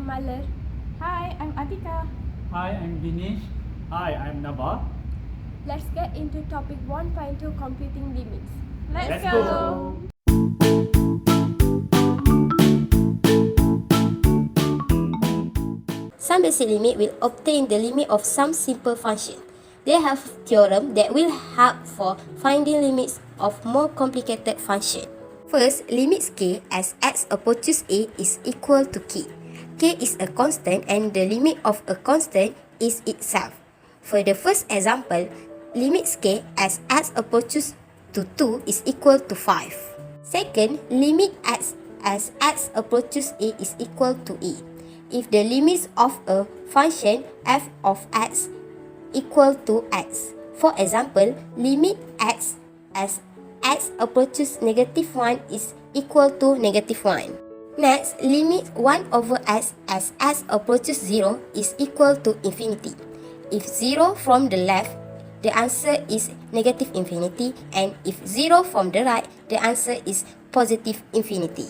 Malar. Hi, I'm Atika. Hi, I'm Dinesh. Hi, I'm Nabha. Let's get into topic 1.2 computing limits. Let's Let's go. Some basic limit will obtain the limit of some simple function. They have theorem that will help for finding limits of more complicated function. First, limits k as x approaches a is equal to k. K is a constant and the limit of a constant is itself. For the first example, limits k as x approaches to 2 is equal to 5. Second, limit x as x approaches a is equal to a. If the limits of a function f of x equal to x. For example, limit x as x approaches negative 1 is equal to negative 1. Next, limit 1 over x as x approaches 0 is equal to infinity. If 0 from the left, the answer is negative infinity, and if 0 from the right, the answer is positive infinity.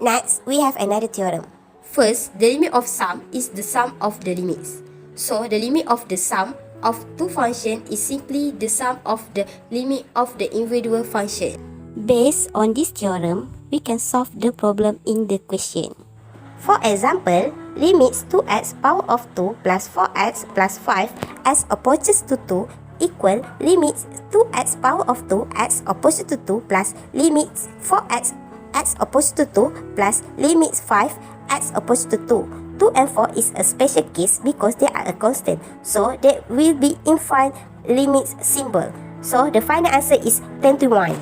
Next, we have another theorem. First, the limit of sum is the sum of the limits. So, the limit of the sum of two functions is simply the sum of the limit of the individual function. Based on this theorem, we can solve the problem in the question. For example, limits 2x power of 2 plus 4x plus 5 as approaches to 2 equal limits 2x power of 2 x approaches to 2 plus limits 4x x approaches to 2 plus limits 5 x approaches to 2. 2 and 4 is a special case because they are a constant, so there will be infinite limits symbol. So the final answer is 21.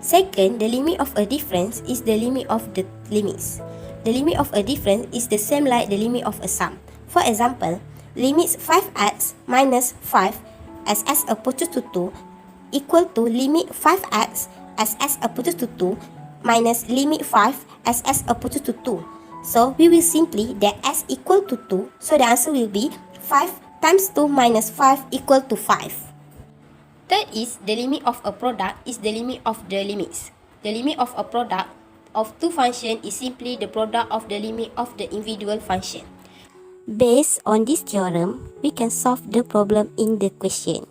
Second, the limit of a difference is the limit of the limits. The limit of a difference is the same like the limit of a sum. For example, limits 5x minus 5 as x approaches to 2 equal to limit 5x as x approaches to 2 minus limit 5 as x approaches to 2. So we will simply that x equal to 2, so the answer will be 5 times 2 minus 5 equal to 5. Third is the limit of a product is the limit of the limits. The limit of a product of two functions is simply the product of the limit of the individual function. Based on this theorem, we can solve the problem in the question.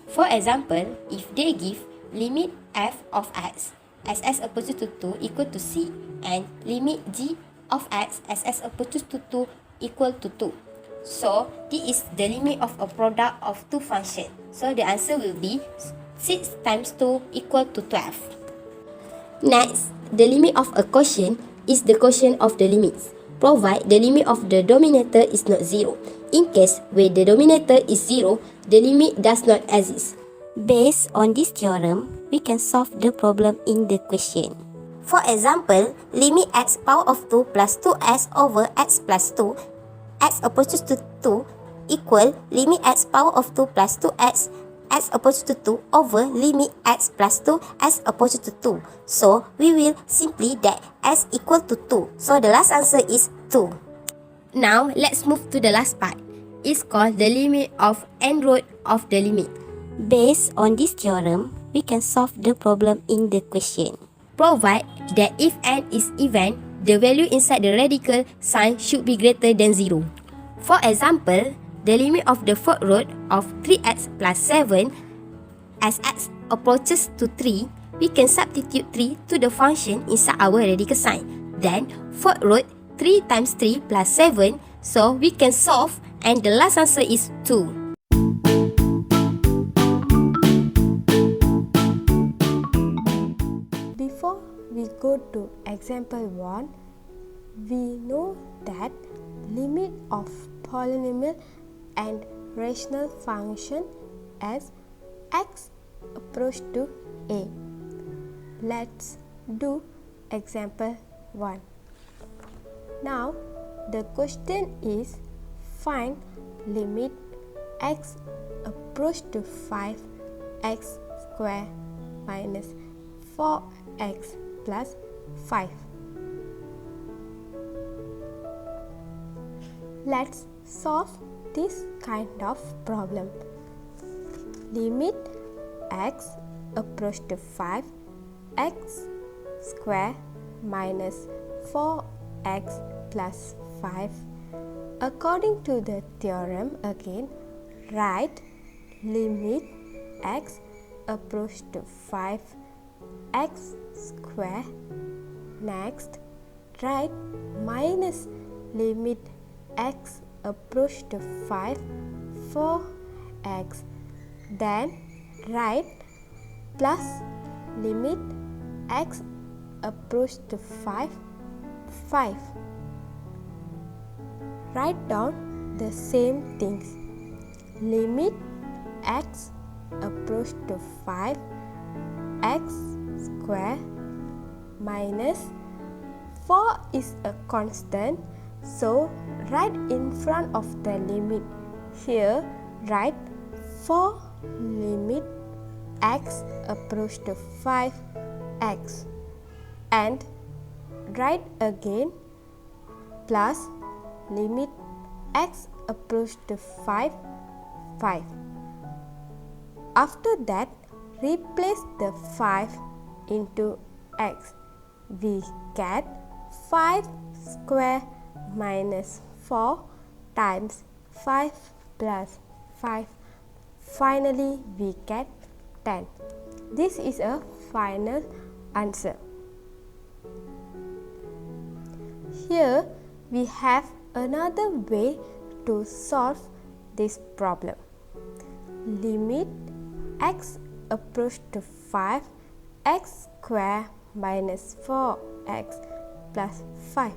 For example, if they give limit f of x as x approaches to 2 equal to c and limit g of x as x approaches to 2 equal to 2. So, this is the limit of a product of two functions. So, the answer will be 6 times 2 equal to 12. Next, the limit of a quotient is the quotient of the limits, provided the limit of the denominator is not 0. In case where the denominator is 0, the limit does not exist. Based on this theorem, we can solve the problem in the question. For example, limit x power of 2 plus 2x over x plus 2, x approaches to 2 equal limit x power of 2 plus 2x, x approaches to 2 over limit x plus 2, x approaches to 2. So, we will simply that x equal to 2. So, the last answer is 2. Now, let's move to the last part. It's called the limit of n root of the limit. Based on this theorem, we can solve the problem in the question. Provide that if n is even, the value inside the radical sign should be greater than 0. For example, the limit of the fourth root of 3x plus 7 as x approaches to 3, we can substitute 3 to the function inside our radical sign. Then, fourth root 3 times 3 plus 7, so we can solve and the last answer is 2. Before we go to example 1, we know that limit of polynomial and rational function as x approach to a. Let's do example 1. Now the question is find limit x approach to 5x square minus 4x plus 5. Let's solve this kind of problem. Limit x approach to 5 x square minus 4x plus 5. According to the theorem again, write limit x approach to 5 x square. Next, write minus limit x approach to 5 4x. Then write plus limit x approach to 5 5. Write down the same things. Limit x approach to 5 x square minus 4 is a constant, so write in front of the limit. Here write 4 limit x approach to 5x and write again plus limit x approach to 5 5. After that, replace the 5 into x. We get 5 square minus 4 times 5 plus 5. Finally, we get 10. This is a final answer. Here we have another way to solve this problem. Limit x approach to 5 x square minus 4x plus 5.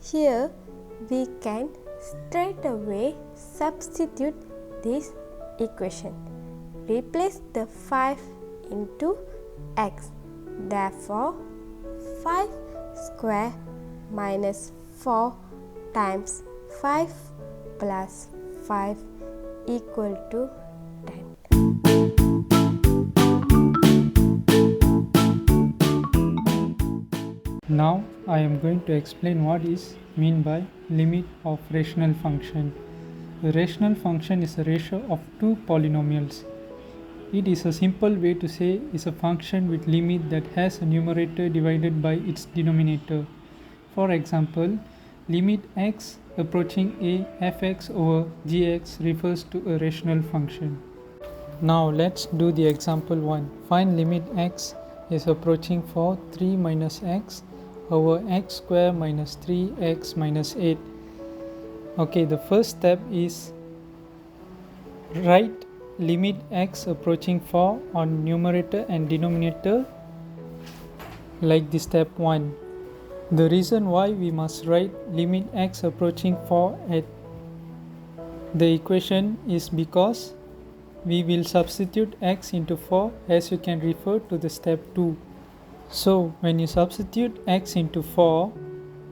Here we can straight away substitute this equation. Replace the 5 into x. Therefore, 5 square minus 4 times 5 plus 5 equal to 10. Now I am going to explain what is meant by limit of rational function. A rational function is a ratio of two polynomials. It is a simple way to say is a function with limit that has a numerator divided by its denominator. For example, limit x approaching a fx over gx refers to a rational function. Now let's do the example 1. Find limit x is approaching for 3 minus x over x square minus 3x minus 8. Okay, the first step is write limit x approaching 4 on numerator and denominator like the step 1. The reason why we must write limit x approaching 4 at the equation is because we will substitute x into 4, as you can refer to the step 2. So when you substitute x into 4,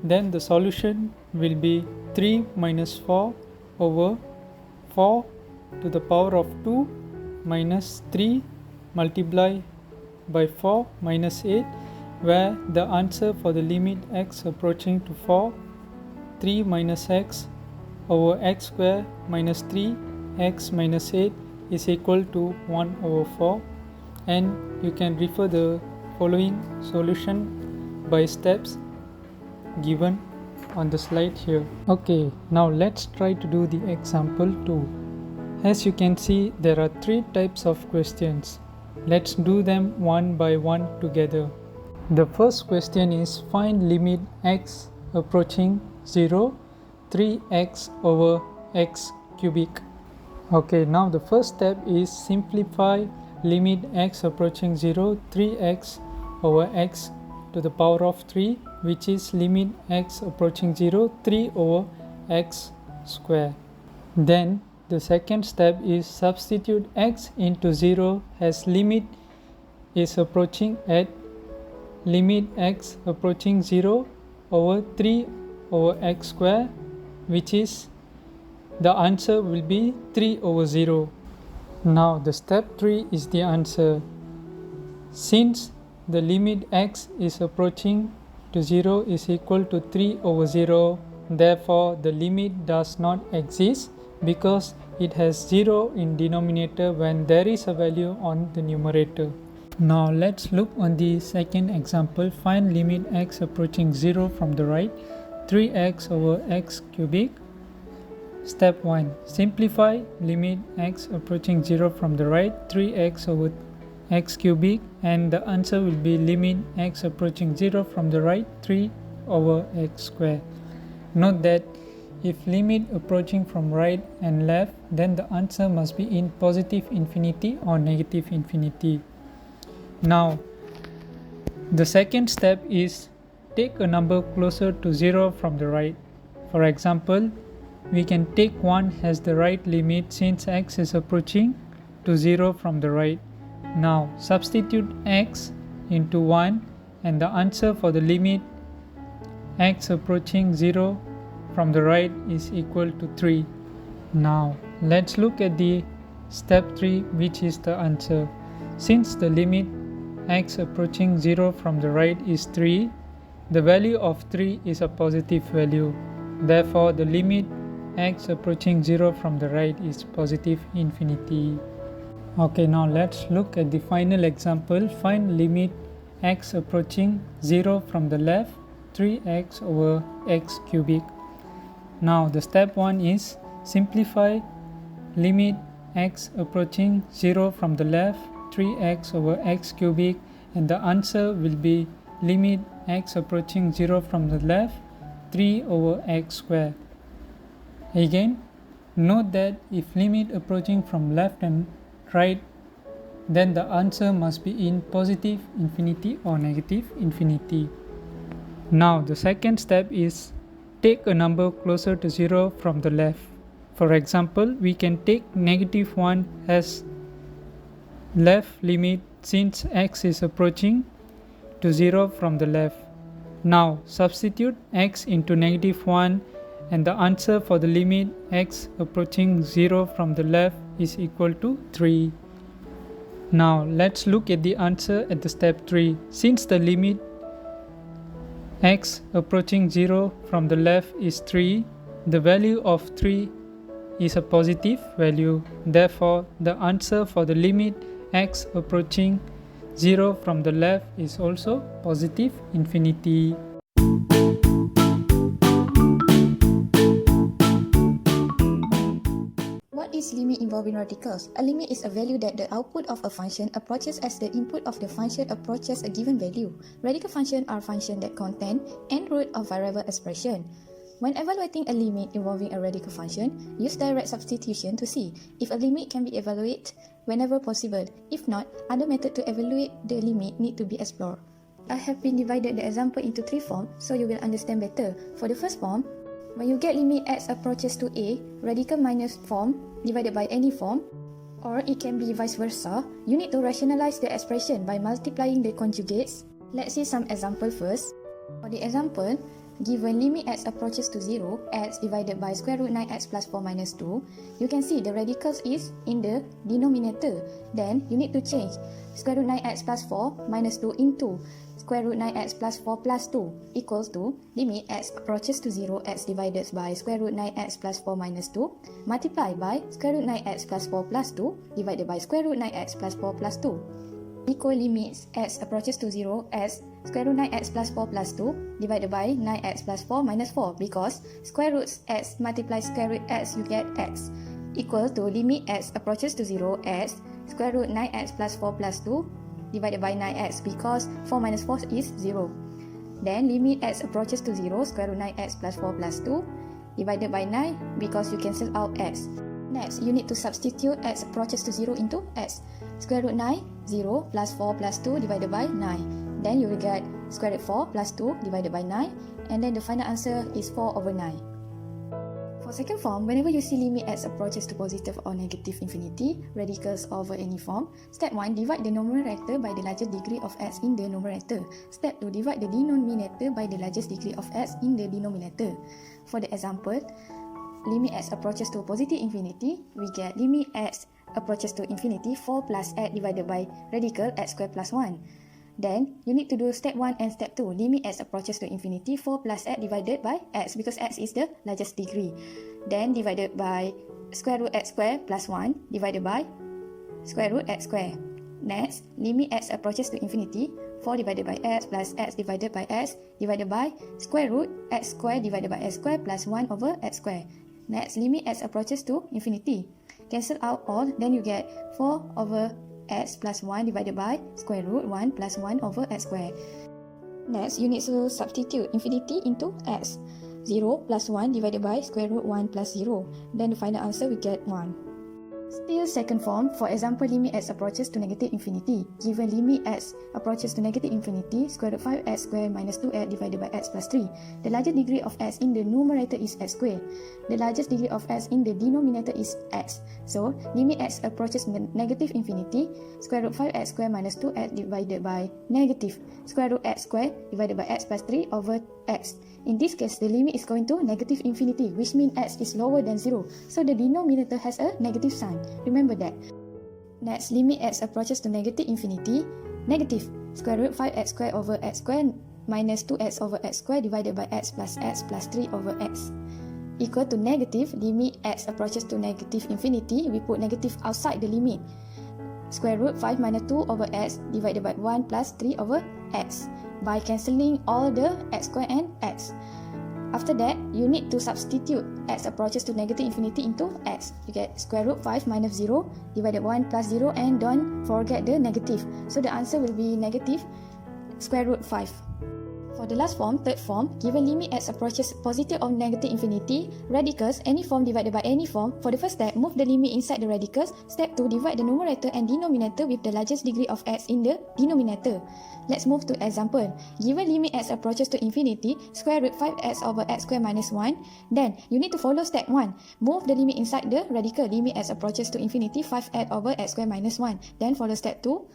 then the solution will be 3 minus 4 over 4 to the power of 2 minus 3 multiplied by 4 minus 8, where the answer for the limit x approaching to 4, 3 minus x over x square minus 3x minus 8 is equal to 1 over 4, and you can refer the following solution by steps given on the slide here. Okay, now let's try to do the example 2. As you can see, there are 3 types of questions. Let's do them one by one together. The first question is find limit x approaching 0, 3x over x cubic. Okay, now the first step is simplify limit x approaching 0, 3x over x to the power of 3, which is limit x approaching 0, 3 over x square. Then the second step is substitute x into 0 as limit is approaching at limit x approaching 0 over 3 over x square, which is the answer will be 3 over 0. Now the step 3 is the answer. Since the limit x is approaching to 0 is equal to 3 over 0, therefore the limit does not exist because it has 0 in denominator when there is a value on the numerator. Now let's look on the second example. Find limit x approaching 0 from the right. 3x over x cubic. Step 1. Simplify limit x approaching 0 from the right, 3x over x cubic, and the answer will be limit x approaching 0 from the right, 3 over x square. Note that if limit approaching from right and left, then the answer must be in positive infinity or negative infinity. Now, the second step is take a number closer to 0 from the right. For example, we can take 1 as the right limit since x is approaching to 0 from the right. Now, substitute x into 1 and the answer for the limit x approaching 0 from the right is equal to 3. Now, let's look at the step 3, which is the answer. Since the limit x approaching 0 from the right is 3, the value of 3 is a positive value. Therefore, the limit x approaching 0 from the right is positive infinity. Okay, now let's look at the final example. Find limit x approaching 0 from the left, 3x over x cubic. Now the step 1 is simplify limit x approaching 0 from the left, 3x over x cubic, and the answer will be limit x approaching 0 from the left, 3 over x square. Again, note that if limit approaching from left and right, then the answer must be in positive infinity or negative infinity. Now the second step is take a number closer to 0 from the left. For example, we can take negative 1 as left limit since x is approaching to 0 from the left. Now substitute x into negative 1 and the answer for the limit x approaching 0 from the left is equal to 3. Now let's look at the answer at the step 3. Since the limit x approaching 0 from the left is 3, the value of 3 is a positive value. Therefore, the answer for the limit x approaching 0 from the left is also positive infinity. What is limit involving radicals? A limit is a value that the output of a function approaches as the input of the function approaches a given value. Radical functions are functions that contain n root of variable expression. When evaluating a limit involving a radical function, use direct substitution to see if a limit can be evaluated whenever possible. If not, other methods to evaluate the limit need to be explored. I have been divided the example into 3 forms so you will understand better. For the first form, when you get limit x approaches to a, radical minus form divided by any form, or it can be vice versa, you need to rationalize the expression by multiplying the conjugates. Let's see some example first. For the example, given limit x approaches to 0, x divided by square root 9x plus 4 minus 2, you can see the radicals is in the denominator. Then, you need to change square root 9x plus 4 minus 2 into square root 9x plus 4 plus 2 equals to limit x approaches to 0, x divided by square root 9x plus 4 minus 2 multiplied by square root 9x plus 4 plus 2 divided by square root 9x plus 4 plus 2. Equal limits x approaches to 0 as square root 9x plus 4 plus 2 divided by 9x plus 4 minus 4, because square roots x multiply square root x, you get x, equal to limit x approaches to 0 as square root 9x plus 4 plus 2 divided by 9x, because 4 minus 4 is 0. Then limit x approaches to 0, square root 9x plus 4 plus 2 divided by 9, because you cancel out x. Next, you need to substitute x approaches to 0 into x. Square root 9, 0 plus 4 plus 2 divided by 9. Then you will get square root 4 plus 2 divided by 9, and then the final answer is 4 over 9. For second form, whenever you see limit x approaches to positive or negative infinity, radicals over any form, step 1, divide the numerator by the largest degree of x in the numerator. Step 2, divide the denominator by the largest degree of x in the denominator. For the example, limit x approaches to positive infinity, we get limit x approaches to infinity 4 plus x divided by radical x squared plus 1. Then, you need to do step 1 and step 2. Limit x approaches to infinity 4 plus x divided by x, because x is the largest degree. Then, divided by square root x squared plus 1 divided by square root x squared. Next, limit x approaches to infinity, 4 divided by x plus x divided by x divided by square root x square divided by x square plus 1 over x square. Next, limit x approaches to infinity. Cancel out all, then you get 4 over x plus 1 divided by square root 1 plus 1 over x square. Next, you need to substitute infinity into x. 0 plus 1 divided by square root 1 plus 0. Then the final answer we get 1. Still second form, for example, limit x approaches to negative infinity. Given limit x approaches to negative infinity, square root 5x squared minus 2x divided by x plus 3. The largest degree of x in the numerator is x squared. The largest degree of x in the denominator is x. So, limit x approaches negative infinity, square root 5x squared minus 2x divided by negative square root x squared divided by x plus 3 over x. In this case, the limit is going to negative infinity, which means x is lower than 0. So the denominator has a negative sign. Remember that. Next, limit x approaches to negative infinity. Negative square root 5x squared over x squared minus 2x over x squared divided by x plus 3 over x. Equal to negative, limit x approaches to negative infinity. We put negative outside the limit. Square root 5 minus 2 over x divided by 1 plus 3 over x. By cancelling all the x squared and x. After that, you need to substitute x approaches to negative infinity into x. You get square root 5 minus 0 divided by 1 plus 0, and don't forget the negative. So the answer will be negative square root 5. For the last form, third form, given limit x approaches positive or negative infinity, radicals, any form divided by any form. For the first step, move the limit inside the radicals. Step 2, divide the numerator and denominator with the largest degree of x in the denominator. Let's move to example. Given limit x approaches to infinity, square root 5x over x squared minus 1. Then, you need to follow step 1. Move the limit inside the radical. Limit x approaches to infinity, 5x over x squared minus 1. Then, follow step 2.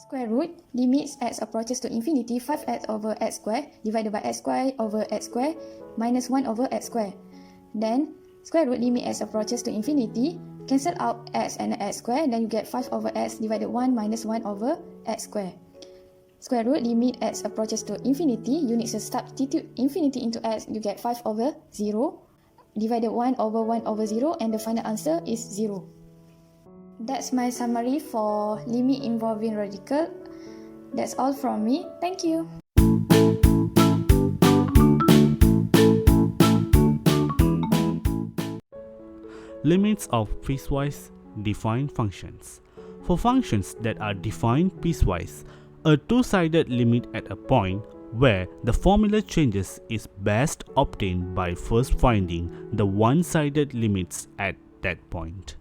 Square root, limits x approaches to infinity, 5x over x squared divided by x squared over x squared minus 1 over x squared. Then, square root limit x approaches to infinity, cancel out x and x squared, then you get 5 over x divided 1 minus 1 over x squared. Square root limit x approaches to infinity, you need to substitute infinity into x, you get 5 over 0 divided 1 over 0, and the final answer is 0. That's my summary for limit involving radical. That's all from me. Thank you. Limits of piecewise defined functions. For functions that are defined piecewise, a two-sided limit at a point where the formula changes is best obtained by first finding the one-sided limits at that point.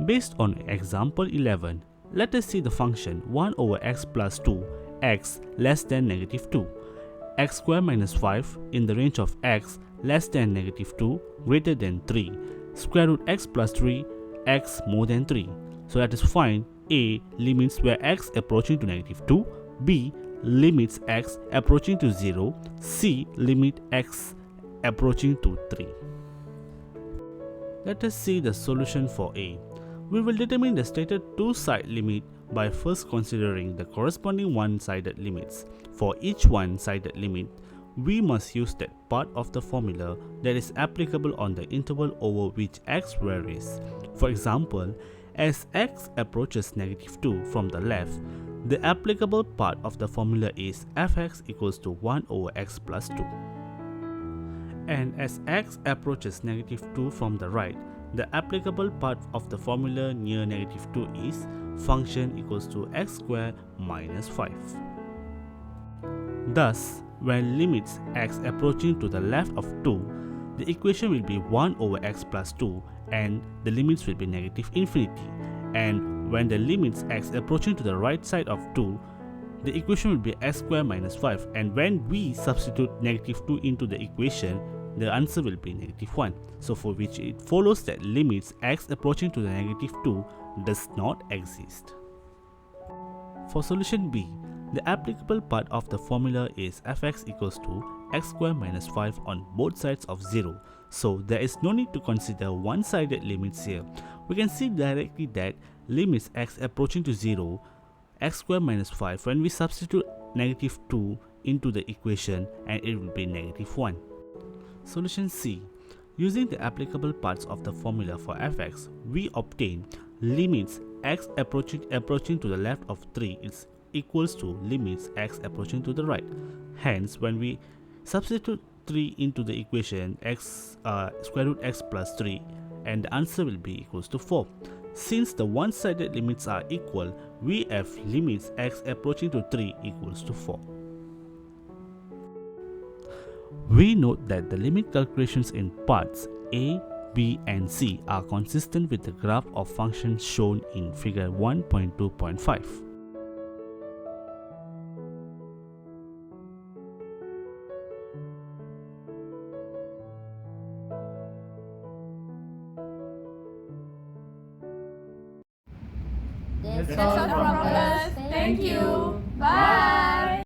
Based on example 11, let us see the function 1 over x plus 2, x less than negative 2, x squared minus 5 in the range of x less than negative 2 greater than 3, square root x plus 3, x more than 3. So let us find a limits where x approaching to negative 2, b limits x approaching to 0, c limit x approaching to 3. Let us see the solution for a. We will determine the stated two-side limit by first considering the corresponding one-sided limits. For each one-sided limit, we must use that part of the formula that is applicable on the interval over which x varies. For example, as x approaches negative 2 from the left, the applicable part of the formula is fx equals to 1 over x plus 2. And as x approaches negative 2 from the right, the applicable part of the formula near negative 2 is function equals to x squared minus 5. Thus, when limits x approaching to the left of 2, the equation will be 1 over x plus 2 and the limits will be negative infinity. And when the limits x approaching to the right side of 2, the equation will be x squared minus 5, and when we substitute negative 2 into the equation, the answer will be negative 1. So for which it follows that limits x approaching to the negative 2 does not exist. For solution B, the applicable part of the formula is fx equals to x squared minus 5 on both sides of 0. So there is no need to consider one-sided limits here. We can see directly that limits x approaching to 0, x squared minus 5, when we substitute negative 2 into the equation, and it will be negative 1. Solution C. Using the applicable parts of the formula for fx, we obtain limits x approaching to the left of 3 is equals to limits x approaching to the right. Hence, when we substitute 3 into the equation, square root x plus 3, and the answer will be equals to 4. Since the one-sided limits are equal, we have limits x approaching to 3 equals to 4. We note that the limit calculations in parts A, B and C are consistent with the graph of functions shown in figure 1.2.5. That's all from us. Thank you.